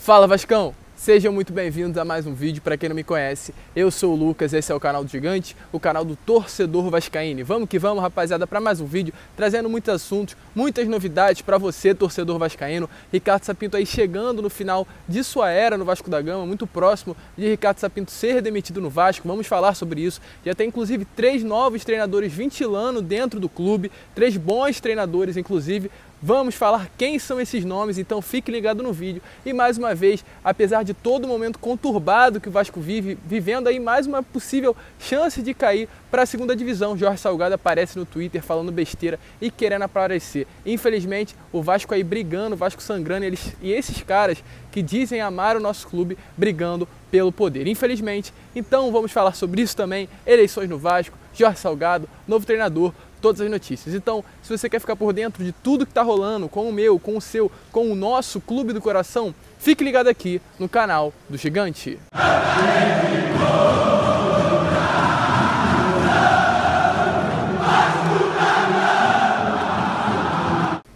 Fala Vascão! Sejam muito bem-vindos a mais um vídeo. Para quem não me conhece, eu sou o Lucas, esse é o canal do Gigante, o canal do torcedor vascaíno. Vamos que vamos, rapaziada, para mais um vídeo, trazendo muitos assuntos, muitas novidades para você, torcedor vascaíno. Ricardo Sapinto aí chegando no final de sua era no Vasco da Gama, muito próximo de Ricardo Sapinto ser demitido no Vasco. Vamos falar sobre isso. Já tem inclusive 3 novos treinadores ventilando dentro do clube, 3 bons treinadores inclusive. Vamos falar quem são esses nomes, então fique ligado no vídeo. E mais uma vez, apesar de todo o momento conturbado que o Vasco vive, vivendo aí mais uma possível chance de cair para a segunda divisão, Jorge Salgado aparece no Twitter falando besteira e querendo aparecer. Infelizmente, o Vasco aí brigando, o Vasco sangrando, e esses caras que dizem amar o nosso clube brigando pelo poder, infelizmente. Então vamos falar sobre isso também, eleições no Vasco, Jorge Salgado, novo treinador, todas as notícias. Então, se você quer ficar por dentro de tudo que está rolando com o meu, com o seu, com o nosso Clube do Coração, fique ligado aqui no canal do Gigante.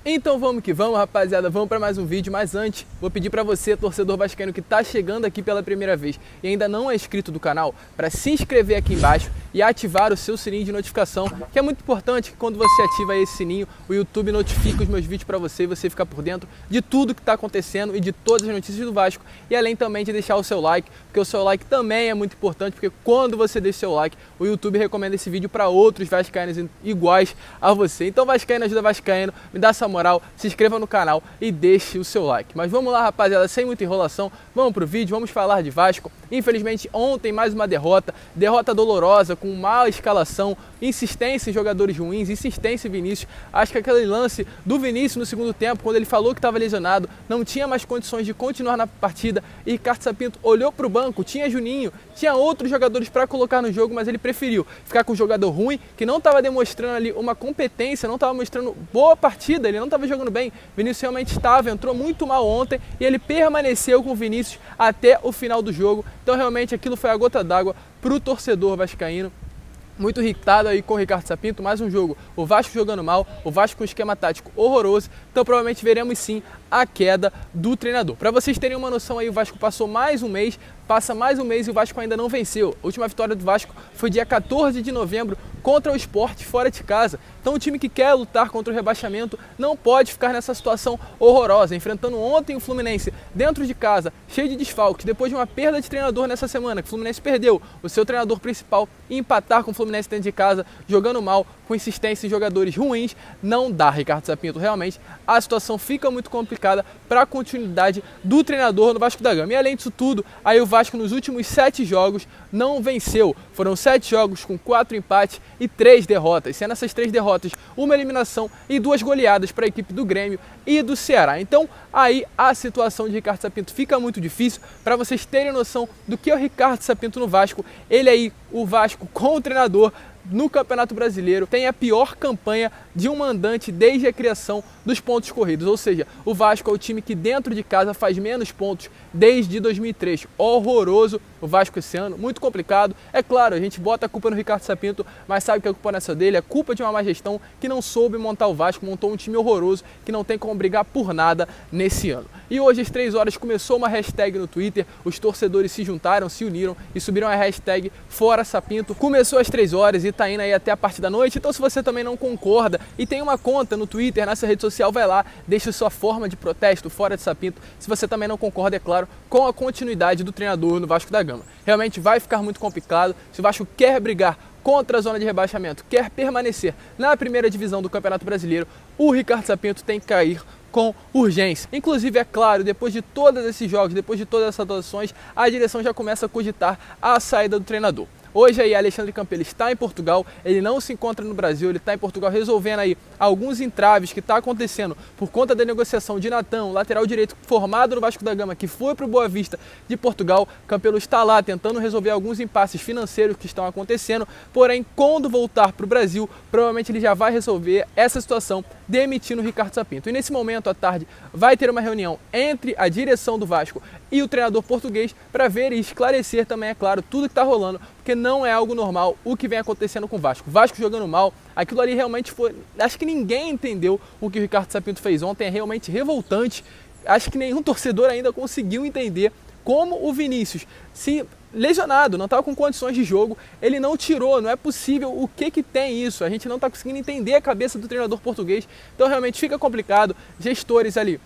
Então vamos que vamos, rapaziada, vamos para mais um vídeo, mas antes vou pedir para você, torcedor vascaíno que está chegando aqui pela primeira vez e ainda não é inscrito do canal, para se inscrever aqui embaixo e ativar o seu sininho de notificação, que é muito importante que quando você ativa esse sininho, o YouTube notifica os meus vídeos para você e você ficar por dentro de tudo que está acontecendo e de todas as notícias do Vasco, e além também de deixar o seu like, porque o seu like também é muito importante, porque quando você deixa o seu like, o YouTube recomenda esse vídeo para outros vascaínos iguais a você. Então vascaíno ajuda vascaíno, me dá essa moral, se inscreva no canal e deixe o seu like. Mas vamos lá, rapaziada, sem muita enrolação, vamos pro vídeo, vamos falar de Vasco. Infelizmente ontem mais uma derrota dolorosa, com má escalação, insistência em jogadores ruins, insistência em Vinícius. Acho que aquele lance do Vinícius no segundo tempo, quando ele falou que estava lesionado, não tinha mais condições de continuar na partida, e Ricardo Sapinto olhou pro banco, tinha Juninho, tinha outros jogadores para colocar no jogo, mas ele preferiu ficar com um jogador ruim, que não estava demonstrando ali uma competência, não estava mostrando boa partida, ele não estava jogando bem. Vinícius realmente estava, entrou muito mal ontem e ele permaneceu com o Vinícius até o final do jogo. Então realmente aquilo foi a gota d'água para o torcedor vascaíno. Muito irritado aí com o Ricardo Sapinto, mais um jogo, o Vasco jogando mal, o Vasco com um esquema tático horroroso, então provavelmente veremos sim a queda do treinador. Para vocês terem uma noção aí, o Vasco passou mais um mês, passa mais um mês e o Vasco ainda não venceu. A última vitória do Vasco foi dia 14 de novembro contra o Sport fora de casa. Então o time que quer lutar contra o rebaixamento não pode ficar nessa situação horrorosa, enfrentando ontem o Fluminense dentro de casa, cheio de desfalques, depois de uma perda de treinador nessa semana, que o Fluminense perdeu o seu treinador principal, e empatar com o Fluminense dentro de casa, jogando mal, com insistência em jogadores ruins, não dá, Ricardo Sapinto. Realmente a situação fica muito complicada para a continuidade do treinador no Vasco da Gama. E além disso tudo, aí o Vasco nos últimos 7 jogos não venceu. Foram 7 jogos com 4 empates e 3 derrotas, sendo essas 3 derrotas uma eliminação e 2 goleadas para a equipe do Grêmio e do Ceará. Então aí a situação de Ricardo Sapinto fica muito difícil. Para vocês terem noção do que é o Ricardo Sapinto no Vasco, ele aí, o Vasco com o treinador no Campeonato Brasileiro, tem a pior campanha de um mandante desde a criação dos pontos corridos, ou seja, o Vasco é o time que dentro de casa faz menos pontos desde 2003, horroroso o Vasco esse ano, muito complicado. É claro, a gente bota a culpa no Ricardo Sapinto, mas sabe que a culpa não é só dele, é culpa de uma má gestão que não soube montar o Vasco, montou um time horroroso que não tem como brigar por nada nesse ano. E hoje às 3 horas começou uma hashtag no Twitter, os torcedores se juntaram, se uniram e subiram a hashtag Fora Sapinto. Começou às 3 horas e tá indo aí até a parte da noite, então se você também não concorda e tem uma conta no Twitter, nessa rede social, vai lá, deixa sua forma de protesto Fora de Sapinto, se você também não concorda, é claro, com a continuidade do treinador no Vasco da Gama. Realmente vai ficar muito complicado. Se o Vasco quer brigar contra a zona de rebaixamento, quer permanecer na primeira divisão do Campeonato Brasileiro, o Ricardo Sapinto tem que cair com urgência. Inclusive, é claro, depois de todos esses jogos, depois de todas essas atuações, a direção já começa a cogitar a saída do treinador. Hoje aí Alexandre Campelo está em Portugal, ele não se encontra no Brasil, ele está em Portugal resolvendo aí alguns entraves que está acontecendo por conta da negociação de Natão, lateral direito formado no Vasco da Gama, que foi para o Boa Vista de Portugal. Campelo está lá tentando resolver alguns impasses financeiros que estão acontecendo, porém quando voltar para o Brasil, provavelmente ele já vai resolver essa situação demitindo o Ricardo Sapinto. E nesse momento, à tarde, vai ter uma reunião entre a direção do Vasco e o treinador português para ver e esclarecer também, é claro, tudo que está rolando, porque não é algo normal o que vem acontecendo com o Vasco. O Vasco jogando mal, aquilo ali realmente foi... Acho que ninguém entendeu o que o Ricardo Sapinto fez ontem, é realmente revoltante. acho que nenhum torcedor ainda conseguiu entender como o Vinícius, se lesionado, não estava com condições de jogo, ele não tirou, não é possível, o que tem isso? A gente não está conseguindo entender a cabeça do treinador português, então realmente fica complicado, gestores ali.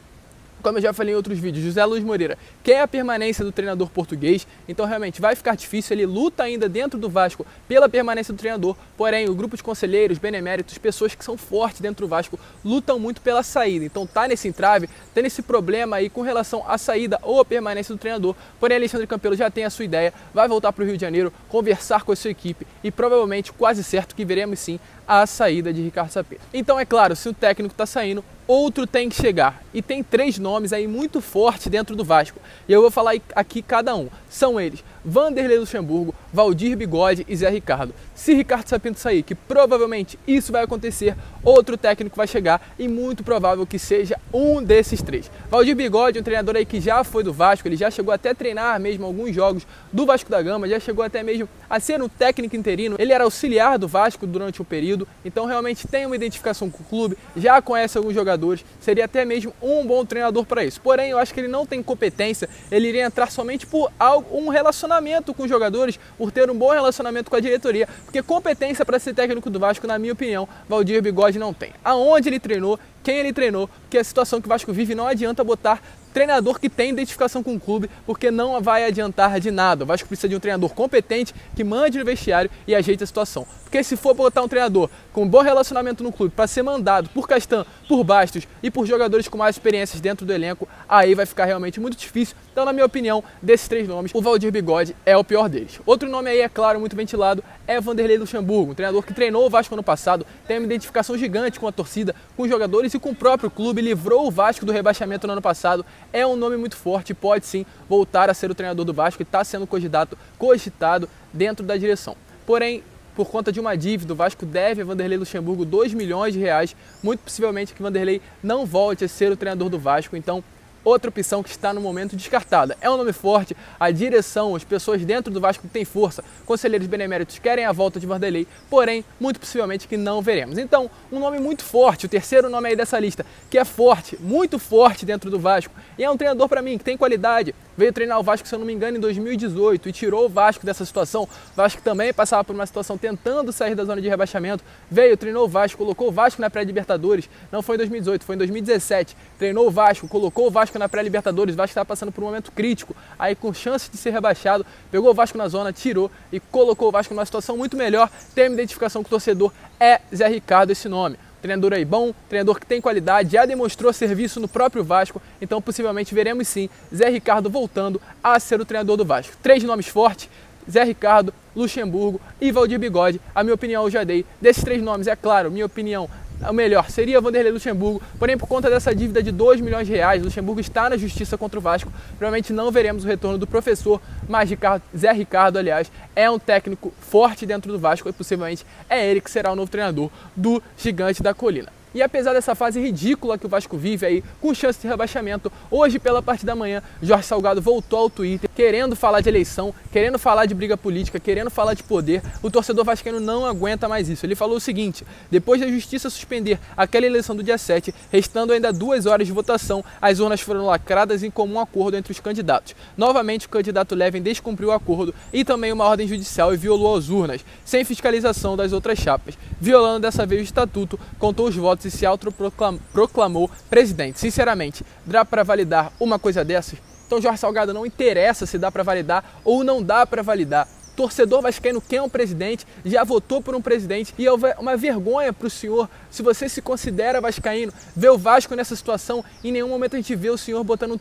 Como eu já falei em outros vídeos, José Luiz Moreira quer a permanência do treinador português, então realmente vai ficar difícil, ele luta ainda dentro do Vasco pela permanência do treinador, porém o grupo de conselheiros, beneméritos, pessoas que são fortes dentro do Vasco, lutam muito pela saída, então tá nesse entrave, tem esse problema aí com relação à saída ou a permanência do treinador, porém Alexandre Campelo já tem a sua ideia, vai voltar para o Rio de Janeiro, conversar com a sua equipe e provavelmente quase certo que veremos sim a saída de Ricardo Sapinto. Então é claro, se o técnico está saindo, outro tem que chegar. E tem 3 nomes aí muito fortes dentro do Vasco. E eu vou falar aqui cada um. São eles: Vanderlei Luxemburgo, Valdir Bigode e Zé Ricardo. Se Ricardo Sapinto sair, que provavelmente isso vai acontecer, outro técnico vai chegar e muito provável que seja um desses 3. Valdir Bigode, um treinador aí que já foi do Vasco, ele já chegou até a treinar mesmo alguns jogos do Vasco da Gama, já chegou até mesmo a ser um técnico interino, ele era auxiliar do Vasco durante um período, então realmente tem uma identificação com o clube, já conhece alguns jogadores, seria até mesmo um bom treinador para isso. Porém, eu acho que ele não tem competência, ele iria entrar somente por um relacionamento com os jogadores, por ter um bom relacionamento com a diretoria, porque competência para ser técnico do Vasco, na minha opinião, Valdir Bigode não tem. Aonde ele treinou, quem ele treinou, porque a situação que o Vasco vive não adianta botar treinador que tem identificação com o clube, porque não vai adiantar de nada. O Vasco precisa de um treinador competente que mande no vestiário e ajeite a situação. Porque se for botar um treinador com um bom relacionamento no clube para ser mandado por Castan, por Bastos e por jogadores com mais experiências dentro do elenco, aí vai ficar realmente muito difícil. Então, na minha opinião, desses 3 nomes, o Valdir Bigode é o pior deles. Outro nome aí, é claro, muito ventilado, é Vanderlei Luxemburgo, um treinador que treinou o Vasco ano passado, tem uma identificação gigante com a torcida, com os jogadores e com o próprio clube, livrou o Vasco do rebaixamento no ano passado, é um nome muito forte, pode sim voltar a ser o treinador do Vasco e está sendo cogitado dentro da direção. Porém, por conta de uma dívida, o Vasco deve a Vanderlei Luxemburgo 2 milhões de reais, muito possivelmente que Vanderlei não volte a ser o treinador do Vasco, então outra opção que está no momento descartada. É um nome forte, a direção, as pessoas dentro do Vasco que têm força, conselheiros beneméritos querem a volta de Vanderlei, porém, muito possivelmente que não veremos. Então, um nome muito forte, o terceiro nome aí dessa lista, que é forte, muito forte dentro do Vasco, e é um treinador para mim que tem qualidade, veio treinar o Vasco, se eu não me engano, em 2018 e tirou o Vasco dessa situação. O Vasco também passava por uma situação tentando sair da zona de rebaixamento, veio, treinou o Vasco, colocou o Vasco na pré-Libertadores, não foi em 2018, foi em 2017, treinou o Vasco, colocou o Vasco na pré-Libertadores, o Vasco estava passando por um momento crítico, aí com chance de ser rebaixado, pegou o Vasco na zona, tirou e colocou o Vasco numa situação muito melhor. Tem uma identificação com o torcedor, é Zé Ricardo esse nome. Treinador aí bom, treinador que tem qualidade, já demonstrou serviço no próprio Vasco, então possivelmente veremos sim Zé Ricardo voltando a ser o treinador do Vasco. 3 nomes fortes: Zé Ricardo, Luxemburgo e Valdir Bigode. A minha opinião eu já dei. Desses 3 nomes, é claro, minha opinião, o melhor seria Vanderlei Luxemburgo, porém por conta dessa dívida de 2 milhões de reais, Luxemburgo está na justiça contra o Vasco, provavelmente não veremos o retorno do professor, mas Zé Ricardo, aliás, é um técnico forte dentro do Vasco e possivelmente é ele que será o novo treinador do Gigante da Colina. E apesar dessa fase ridícula que o Vasco vive aí, com chance de rebaixamento, hoje pela parte da manhã, Jorge Salgado voltou ao Twitter, querendo falar de eleição, querendo falar de briga política, querendo falar de poder. O torcedor vascaíno não aguenta mais isso. Ele falou o seguinte: depois da justiça suspender aquela eleição do dia 7, restando ainda 2 horas de votação, as urnas foram lacradas em comum acordo entre os candidatos. Novamente, o candidato Levin descumpriu o acordo e também uma ordem judicial e violou as urnas, sem fiscalização das outras chapas. Violando dessa vez o estatuto, contou os votos e se autoproclamou presidente. Sinceramente, dá para validar uma coisa dessas? Então Jorge Salgado, não interessa se dá para validar ou não dá para validar. Torcedor vascaíno quer um presidente, já votou por um presidente e é uma vergonha para o senhor, se você se considera vascaíno, ver o Vasco nessa situação. Em nenhum momento a gente vê o senhor botando um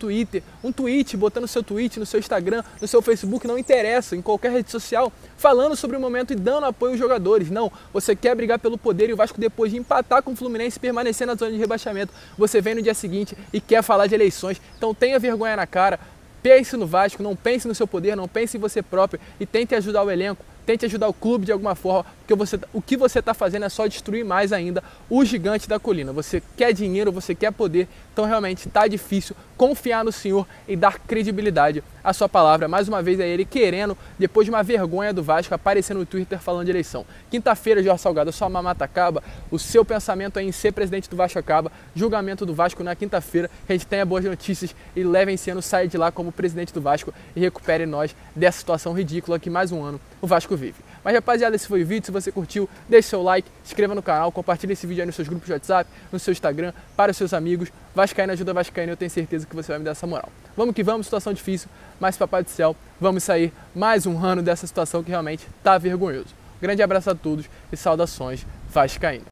tweet, botando seu tweet no seu Instagram, no seu Facebook, não interessa, em qualquer rede social, falando sobre o momento e dando apoio aos jogadores. Não, você quer brigar pelo poder e o Vasco, depois de empatar com o Fluminense e permanecer na zona de rebaixamento, você vem no dia seguinte e quer falar de eleições. Então tenha vergonha na cara. Pense no Vasco, não pense no seu poder, não pense em você próprio e tente ajudar o elenco. tente ajudar o clube de alguma forma, porque o que você está fazendo é só destruir mais ainda o gigante da colina. Você quer dinheiro, você quer poder, então realmente está difícil confiar no Senhor e dar credibilidade à sua palavra. Mais uma vez é ele querendo, depois de uma vergonha do Vasco, aparecer no Twitter falando de eleição. Quinta-feira, Jorge Salgado, a sua mamata acaba, o seu pensamento é em ser presidente do Vasco acaba, julgamento do Vasco na quinta-feira, que a gente tenha boas notícias e levem esse ano, sair de lá como presidente do Vasco e recupere nós dessa situação ridícula que mais um ano o Vasco vive. Mas rapaziada, esse foi o vídeo. Se você curtiu, deixe seu like, se inscreva no canal, compartilhe esse vídeo aí nos seus grupos de WhatsApp, no seu Instagram, para os seus amigos. Vascaíno ajuda Vascaíno, eu tenho certeza que você vai me dar essa moral. Vamos que vamos, situação difícil, mas papai do céu, vamos sair mais um ano dessa situação que realmente tá vergonhoso. Grande abraço a todos e saudações vascaíno.